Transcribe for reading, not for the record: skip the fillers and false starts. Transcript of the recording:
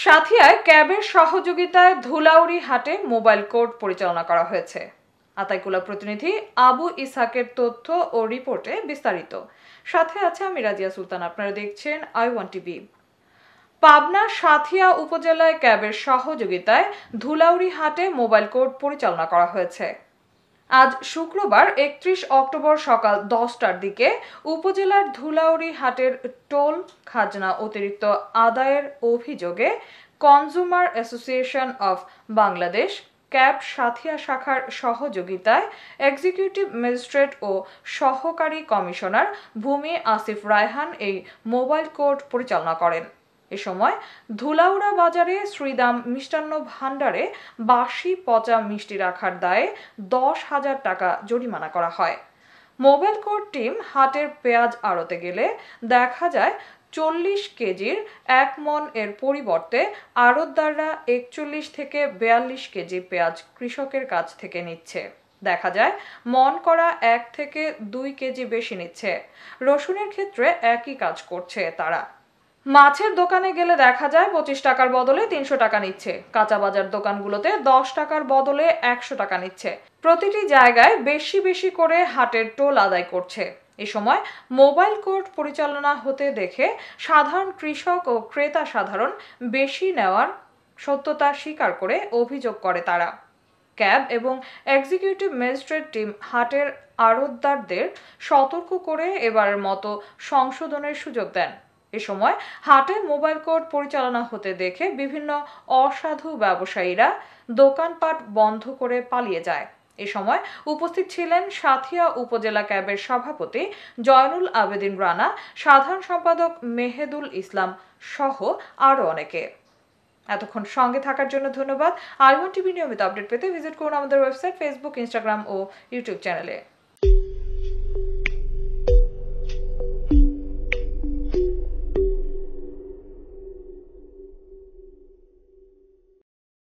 সাথিয়ায় ক্যাবের সহযোগিতায় ধুলাউড়ি হাটে মোবাইল কোর্ট পরিচালনা করা হয়েছে। আতাইকুলা প্রতিনিধি আবু ইসহাকের তথ্য ও রিপোর্টে বিস্তারিত। সাথে আছে আমি রাজিয়া সুলতান। আপনারা দেখছেন i1 টিভি। পাবনা সাথিয়া উপজেলায় ক্যাবের সহযোগিতায় ধুলাউড়ি হাটে মোবাইল কোর্ট পরিচালনা করা হয়েছে। আজ শুক্রবার 31 অক্টোবর সকাল 10টার দিকে উপজেলার ধুলাউড়ি হাটের টোল খাজনা অতিরিক্ত আদায়ের অভিযোগে consumer association of Bangladesh cab Santhia শাখার সহযোগিতায় এক্সিকিউটিভ ম্যাজিস্ট্রেট ও সহকারী কমিশনার ভূমি আসিফ রায়হান এই মোবাইল কোর্ট পরিচালনা করেন। এ সময় ধুলাউড়া বাজারে শ্রীদাম মিষ্টান্ন ভাণ্ডারে বাসি পচা মিষ্টি রাখার দায়ে 10,000 টাকা জরিমানা করা হয়। মোবাইল কোর্ট টিম হাটের পেঁয়াজ আড়তে গেলে দেখা যায় 40 কেজির 1 মণ এর পরিবর্তে আড়তদাররা 41 থেকে 42 কেজি পেঁয়াজ কৃষকের কাছ থেকে নিচ্ছে। দেখা যায় মন করা 1 থেকে 2 কেজি বেশি নিচ্ছে। রসুনের ক্ষেত্রে একই কাজ করছে তারা। মাছের দোকানে গেলে দেখা যায় 25 টাকার বদলে 300 টাকা নিচ্ছে। কাঁচা বাজার দোকানগুলোতে 10 টাকার বদলে 100 টাকা নিচ্ছে। প্রতিটি জায়গায় বেশি বেশি করে হাটের টোল আদায় করছে। এ সময় মোবাইল কোর্ট পরিচালনা হতে দেখে সাধারণ কৃষক ও ক্রেতা সাধারণ বেশি নেওয়ার সত্যতা স্বীকার করে অভিযোগ করে তারা। ক্যাব এবং এক্সিকিউটিভ ম্যাজিস্ট্রেট টিম হাটের আড়তদারদের সতর্ক করে এবারের মতো সংশোধনের সুযোগ দেন। এ সময় হাটে মোবাইল কোর্ট পরিচালনা হতে দেখে বিভিন্ন অসাধু ব্যবসায়ীরা দোকানপাট বন্ধ করে পালিয়ে যায়। এ সময় উপস্থিত ছিলেন সাথিয়া উপজেলা ক্যাবের সভাপতি জয়নুল আবেদিন রানা, সাধারণ সম্পাদক মেহেদুল ইসলাম সহ আরো অনেকে। এতক্ষণ সঙ্গে থাকার জন্য ধন্যবাদ। i1 টিভি নিয়মিত আপডেট পেতে ভিজিট করুন আমাদের ওয়েবসাইট, ফেসবুক, ইনস্টাগ্রাম ও ইউটিউব চ্যানেলে।